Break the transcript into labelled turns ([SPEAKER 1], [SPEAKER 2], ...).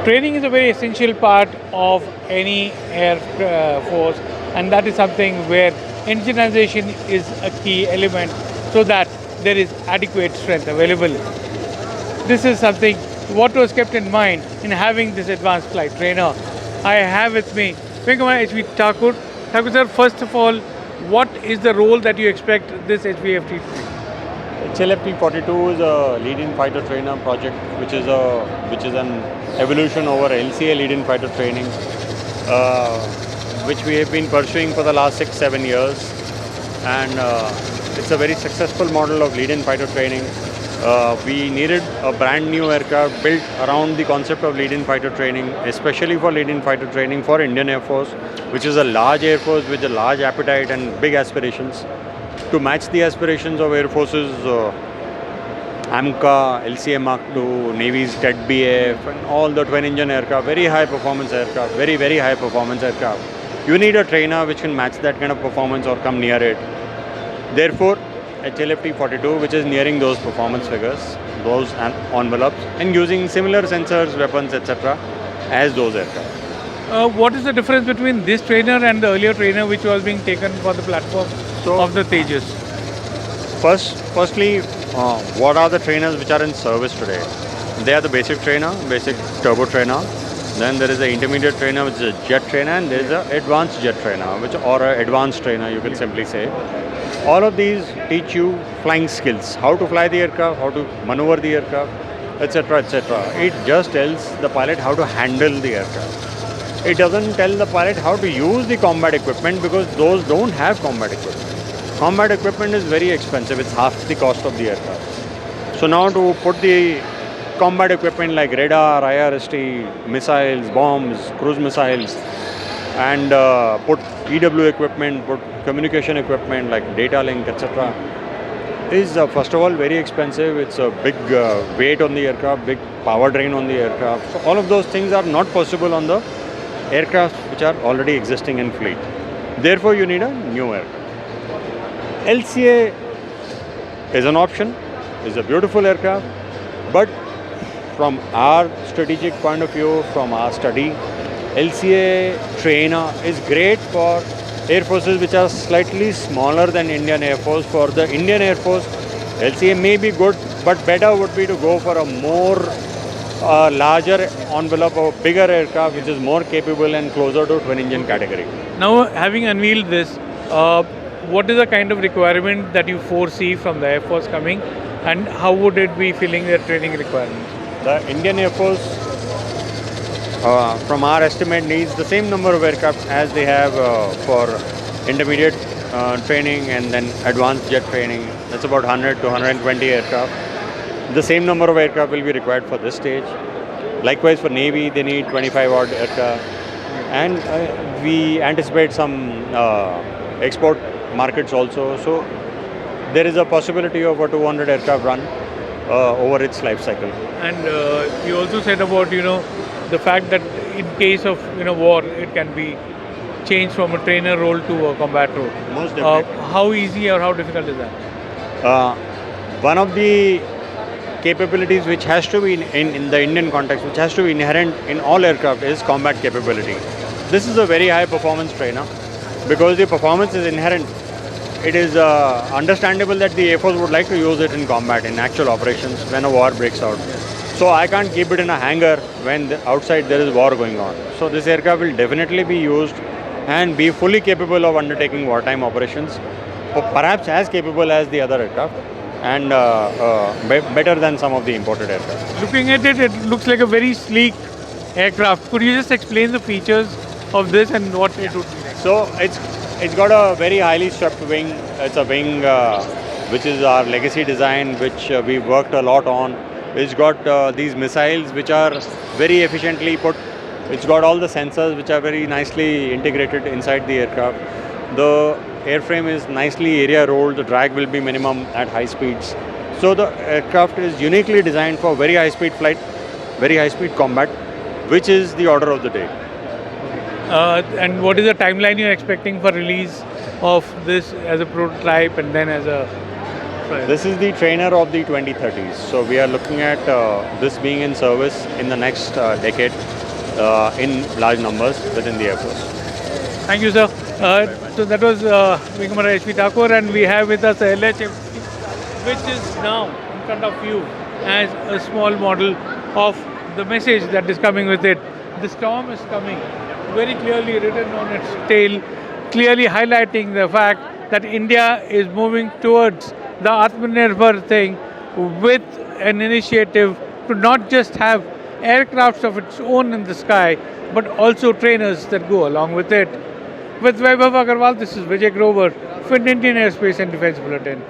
[SPEAKER 1] Training is a very essential part of any air force, and that is something where indigenization is a key element so that there is adequate strength available. This is something what was kept in mind in having this advanced flight trainer. I have with me Venkamaya HV Thakur. Thakur sir, first of all, what is the role that you expect this HVFT to play?
[SPEAKER 2] HLFT 42 is a lead-in fighter trainer project, which is an evolution over LCA lead-in fighter training, which we have been pursuing for the last 6-7 years, and it's a very successful model of lead-in fighter training. We needed a brand new aircraft built around the concept of lead-in fighter training, especially for lead-in fighter training for Indian Air Force, which is a large Air Force with a large appetite and big aspirations. To match the aspirations of Air Force's AMCA, LCA Mark II, Navy's TED-BF, and all the twin-engine aircraft, very high performance aircraft, very, very high performance aircraft. You need a trainer which can match that kind of performance or come near it. Therefore, HLFT 42, which is nearing those performance figures, those envelopes, and using similar sensors, weapons, etc. as those aircraft.
[SPEAKER 1] What is the difference between this trainer and the earlier trainer which was being taken for the platform of the Tejas?
[SPEAKER 2] Firstly, what are the trainers which are in service today? They are the basic trainer, basic turbo trainer. Then there is an intermediate trainer, which is a jet trainer, and there is an advanced jet trainer, or an advanced trainer, you can simply say. All of these teach you flying skills, how to fly the aircraft, how to maneuver the aircraft, etc., etc. It just tells the pilot how to handle the aircraft. It doesn't tell the pilot how to use the combat equipment, because those don't have combat equipment. Combat equipment is very expensive, it's half the cost of the aircraft. So now to put the combat equipment like radar, IRST, missiles, bombs, cruise missiles, and put EW equipment, put communication equipment like data link, etc. is first of all very expensive. It's a big weight on the aircraft, big power drain on the aircraft. So all of those things are not possible on the aircraft which are already existing in fleet. Therefore, you need a new aircraft. LCA is an option, is a beautiful aircraft, but from our strategic point of view, from our study, LCA trainer is great for Air Forces which are slightly smaller than Indian Air Force. For the Indian Air Force, LCA may be good, but better would be to go for a more larger envelope of bigger aircraft which is more capable and closer to twin engine category.
[SPEAKER 1] Now, having unveiled this, what is the kind of requirement that you foresee from the Air Force coming, and how would it be filling their training requirements?
[SPEAKER 2] The Indian Air Force, from our estimate, needs the same number of aircraft as they have for intermediate training and then advanced jet training. That's about 100 to 120 aircraft. The same number of aircraft will be required for this stage. Likewise, for Navy, they need 25 odd aircraft. And we anticipate some export markets also. So there is a possibility of a 200 aircraft run over its life cycle.
[SPEAKER 1] And you also said about the fact that in case of war, it can be changed from a trainer role to a combat role.
[SPEAKER 2] Most definitely.
[SPEAKER 1] How easy or how difficult is that?
[SPEAKER 2] One of the capabilities which has to be in the Indian context, which has to be inherent in all aircraft, is combat capability. This is a very high performance trainer because the performance is inherent. It is understandable that the Air Force would like to use it in combat, in actual operations when a war breaks out. So I can't keep it in a hangar when outside there is war going on. So this aircraft will definitely be used and be fully capable of undertaking wartime operations, perhaps as capable as the other aircraft, and better than some of the imported aircraft.
[SPEAKER 1] Looking at it, it looks like a very sleek aircraft. Could you just explain the features of this and what it would be like?
[SPEAKER 2] So it's got a very highly swept wing. It's a wing which is our legacy design, which we worked a lot on. It's got these missiles which are very efficiently put. It's got all the sensors which are very nicely integrated inside the aircraft. The airframe is nicely area rolled. The drag will be minimum at high speeds. So the aircraft is uniquely designed for very high speed flight, very high speed combat, which is the order of the day.
[SPEAKER 1] And what is the timeline you're expecting for release of this as a prototype and then as a Right.
[SPEAKER 2] This is the trainer of the 2030s. So we are looking at this being in service in the next decade in large numbers within the Air Force.
[SPEAKER 1] Thank you, sir. So that was Wing Commander H.P. Thakur, and we have with us a LHFT, which is now in front of you as a small model of the message that is coming with it. The storm is coming, very clearly written on its tail, clearly highlighting the fact that India is moving towards the Atmanirbhar thing with an initiative to not just have aircrafts of its own in the sky, but also trainers that go along with it. With Vaibhav Agarwal, this is Vijay Grover for Indian Aerospace and Defense Bulletin.